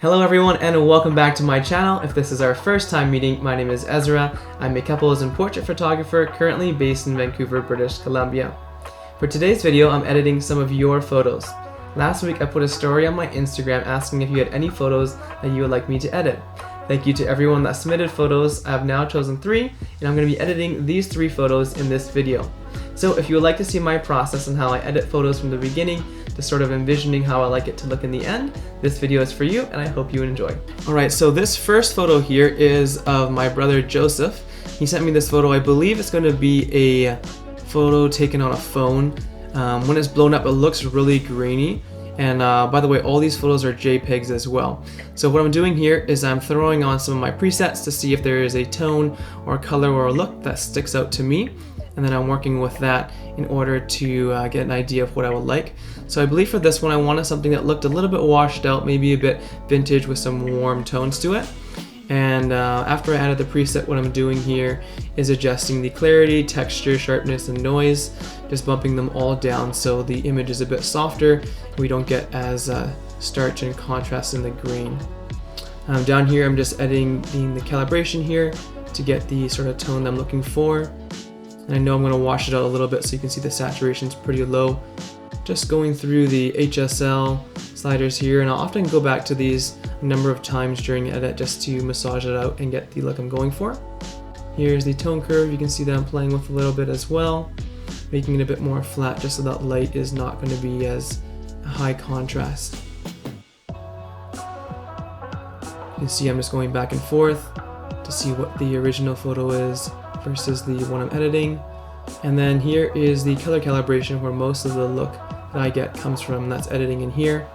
Hello everyone and welcome back to my channel. If this is our first time meeting, my name is Ezra. I'm a couples and portrait photographer currently based in Vancouver, British Columbia. For today's video, I'm editing some of your photos. Last week I put a story on my Instagram asking if you had any photos that you would like me to edit. Thank you to everyone that submitted photos. I've now chosen 3 and I'm going to be editing these 3 photos in this video. So if you would like to see my process and how I edit photos from the beginning to sort of envisioning how I like it to look in the end, this video is for you and I hope you enjoy. Alright, so this first photo here is of my brother Joseph. He sent me this photo. I believe it's going to be a photo taken on a phone. When it's blown up it looks really grainy. And by the way, all these photos are JPEGs as well. So what I'm doing here is I'm throwing on some of my presets to see if there is a tone or color or a look that sticks out to me. And then I'm working with that in order to get an idea of what I would like. So I believe for this one I wanted something that looked a little bit washed out, maybe a bit vintage with some warm tones to it. And after I added the preset, what I'm doing here is adjusting the clarity, texture, sharpness, and noise, just bumping them all down so the image is a bit softer and we don't get as starch and contrast in the grain. Down here I'm just editing the calibration here to get the sort of tone that I'm looking for. And I know I'm going to wash it out a little bit so you can see the saturation is pretty low. Just going through the HSL sliders here, and I'll often go back to these a number of times during edit just to massage it out and get the look I'm going for. Here's the tone curve. You can see that I'm playing with a little bit as well, making it a bit more flat just so that light is not going to be as high contrast. You can see I'm just going back and forth to see what the original photo is versus the one I'm editing. And then here is the color calibration where most of the look that I get comes from, and that's editing in here.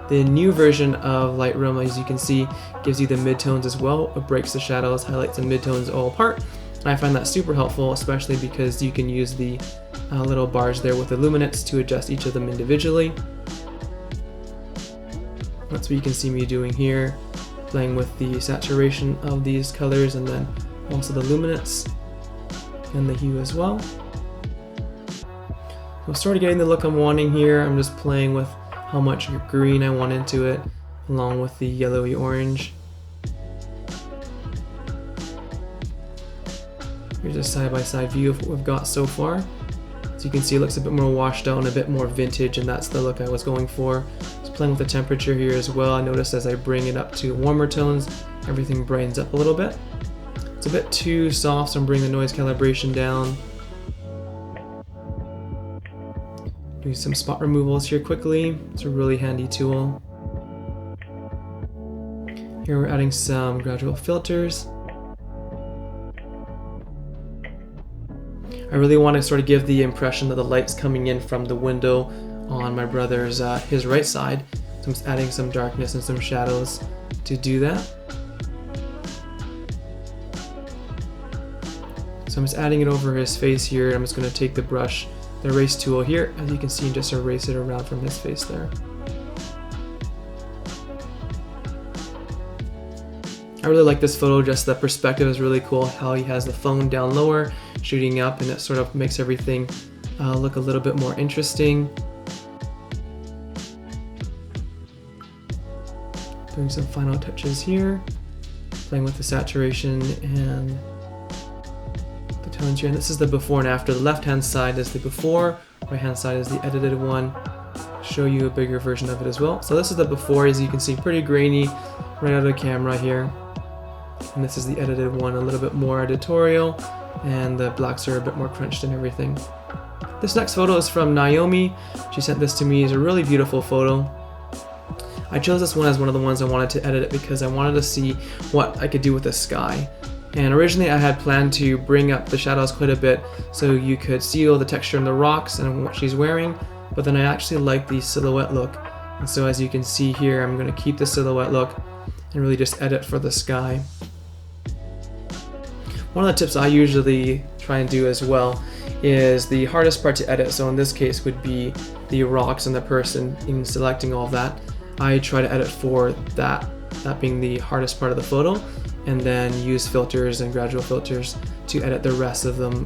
The new version of Lightroom, as you can see, gives you the midtones as well. It breaks the shadows, highlights, and midtones all apart. And I find that super helpful, especially because you can use the little bars there with the luminance to adjust each of them individually. That's what you can see me doing here, playing with the saturation of these colors and then also the luminance and the hue as well. I'm sort of getting the look I'm wanting here. I'm just playing with how much green I want into it, along with the yellowy orange. Here's a side-by-side view of what we've got so far. So you can see it looks a bit more washed out and a bit more vintage, and that's the look I was going for. Just playing with the temperature here as well. I noticed as I bring it up to warmer tones, everything brightens up a little bit. It's a bit too soft, so I'm bringing the noise calibration down. Doing some spot removals here quickly. It's a really handy tool. Here we're adding some gradual filters. I really want to sort of give the impression that the light's coming in from the window on my brother's his right side. So I'm just adding some darkness and some shadows to do that. So I'm just adding it over his face here. I'm just going to take the brush, the erase tool here, as you can see, and just erase it around from his face there. I really like this photo, just the perspective is really cool, how he has the phone down lower, shooting up, and it sort of makes everything look a little bit more interesting. Doing some final touches here, playing with the saturation and tones here, and this is the before and after. The left hand side is the before, right hand side is the edited one. Show you a bigger version of it as well. So this is the before, as you can see, pretty grainy right out of the camera here, and this is the edited one, a little bit more editorial, and the blacks are a bit more crunched and everything. This next photo is from Naomi. She sent this to me. It's a really beautiful photo. I chose this one as one of the ones I wanted to edit it because I wanted to see what I could do with the sky. And originally I had planned to bring up the shadows quite a bit so you could see all the texture in the rocks and what she's wearing, but then I actually like the silhouette look. And so as you can see here, I'm going to keep the silhouette look and really just edit for the sky. One of the tips I usually try and do as well is the hardest part to edit, so in this case would be the rocks and the person. In selecting all of that, I try to edit for that being the hardest part of the photo, and then use filters and gradual filters to edit the rest of them,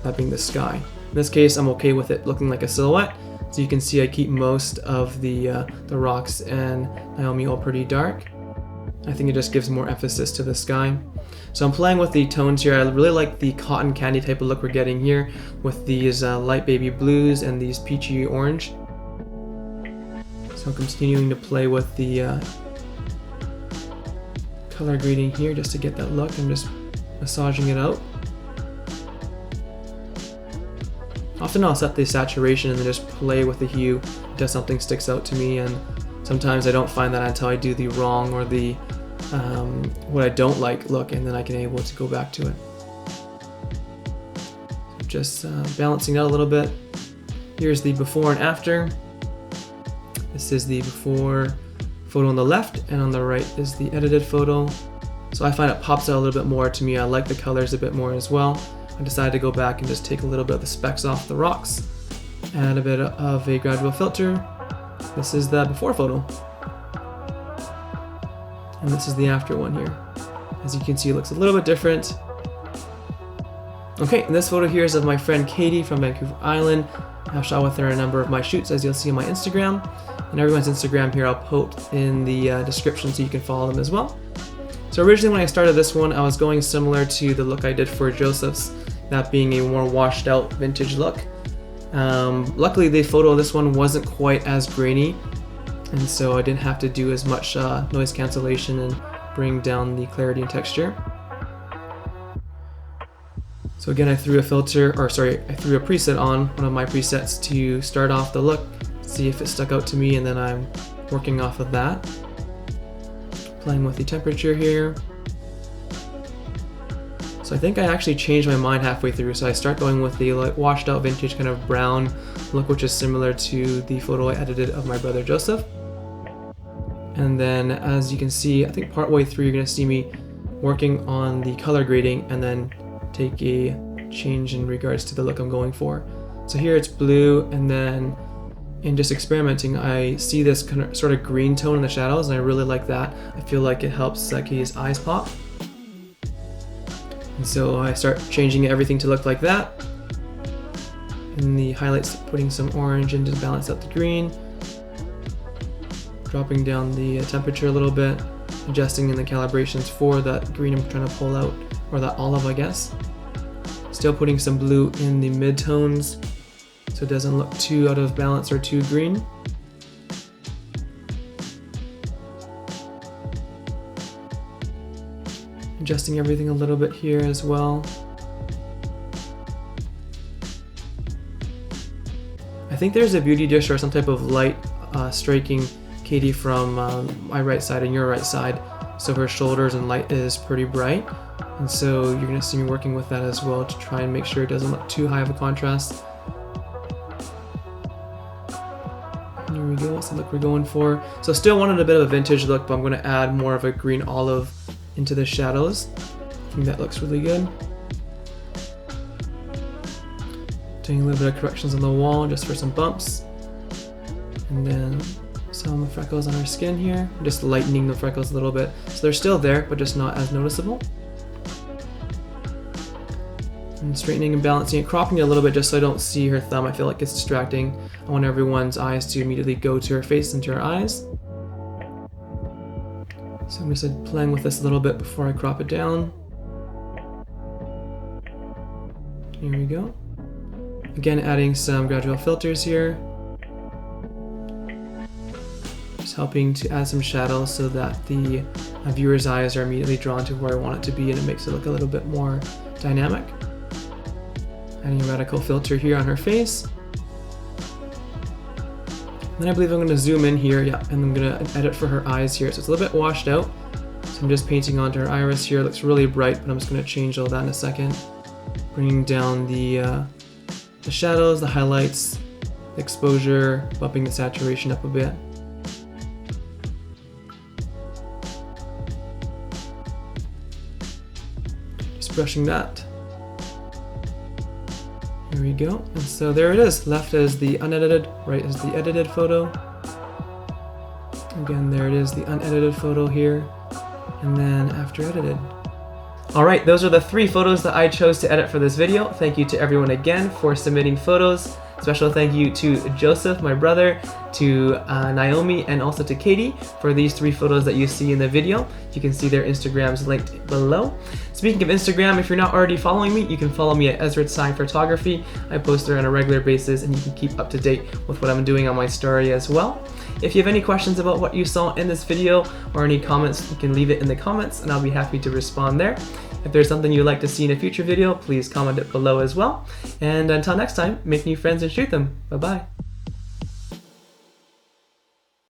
that being the sky. In this case, I'm okay with it looking like a silhouette, So you can see I keep most of the rocks and Naomi all pretty dark. I think it just gives more emphasis to the sky. So I'm playing with the tones here. I really like the cotton candy type of look we're getting here with these light baby blues and these peachy orange. So I'm continuing to play with the color grading here just to get that look. I'm just massaging it out. Often I'll set the saturation and then just play with the hue until something sticks out to me, and sometimes I don't find that until I do the wrong or the what I don't like look, and then I can able to go back to it. So just balancing out a little bit. Here's the before and after. This is the before photo on the left, and on the right is the edited photo. So I find it pops out a little bit more to me. I like the colors a bit more as well. I decided to go back and just take a little bit of the specks off the rocks, add a bit of a gradual filter. This is the before photo, and this is the after one here. As you can see, it looks a little bit different. Okay, and this photo here is of my friend Katie from Vancouver Island. I've shot with her a number of my shoots, as you'll see on my Instagram, and everyone's Instagram here I'll put in the description so you can follow them as well. So originally when I started this one, I was going similar to the look I did for Joseph's, that being a more washed out vintage look. Luckily the photo of this one wasn't quite as grainy, and so I didn't have to do as much noise cancellation and bring down the clarity and texture. So again, I threw a preset on, one of my presets, to start off the look, see if it stuck out to me, and then I'm working off of that. Playing with the temperature here. So I think I actually changed my mind halfway through, so I start going with the like washed out vintage kind of brown look, which is similar to the photo I edited of my brother Joseph. And then as you can see, I think partway through you're going to see me working on the color grading and then take a change in regards to the look I'm going for. So here it's blue, and then in just experimenting, I see this kind of sort of green tone in the shadows, and I really like that. I feel like it helps Katie's eyes pop. And so I start changing everything to look like that. In the highlights, putting some orange in to balance out the green. Dropping down the temperature a little bit, adjusting in the calibrations for that green I'm trying to pull out, or that olive, I guess. Still putting some blue in the mid-tones, so it doesn't look too out of balance or too green. Adjusting everything a little bit here as well. I think there's a beauty dish or some type of light striking Katie from my right side and your right side, so her shoulders and light is pretty bright, and so you're going to see me working with that as well to try and make sure it doesn't look too high of a contrast. There we go, that's the look we're going for. So still wanted a bit of a vintage look, but I'm going to add more of a green olive into the shadows. I think that looks really good. Doing a little bit of corrections on the wall just for some bumps. And then some freckles on her skin here. I'm just lightening the freckles a little bit. So they're still there, but just not as noticeable. And straightening and balancing it, cropping it a little bit just so I don't see her thumb. I feel like it's distracting. I want everyone's eyes to immediately go to her face and to her eyes. So I'm just playing with this a little bit before I crop it down. Here we go. Again, adding some gradual filters here. Just helping to add some shadows so that the viewer's eyes are immediately drawn to where I want it to be, and it makes it look a little bit more dynamic. Adding a radical filter here on her face. Then I believe I'm going to zoom in here, yeah, and I'm going to edit for her eyes here. So it's a little bit washed out. So I'm just painting onto her iris here. It looks really bright, but I'm just going to change all that in a second. Bringing down the shadows, the highlights, the exposure, bumping the saturation up a bit. Just brushing that. There we go, and so there it is. Left is the unedited, right is the edited photo. Again, there it is, the unedited photo here, and then after edited. Alright, those are the 3 photos that I chose to edit for this video. Thank you to everyone again for submitting photos. Special thank you to Joseph, my brother, to Naomi, and also to Katie for these 3 photos that you see in the video. You can see their Instagrams linked below. Speaking of Instagram, if you're not already following me, you can follow me at Ezra Tsai Photography. I post there on a regular basis, and you can keep up to date with what I'm doing on my story as well. If you have any questions about what you saw in this video or any comments, you can leave it in the comments and I'll be happy to respond there. If there's something you'd like to see in a future video, please comment it below as well. And until next time, make new friends and shoot them. Bye-bye.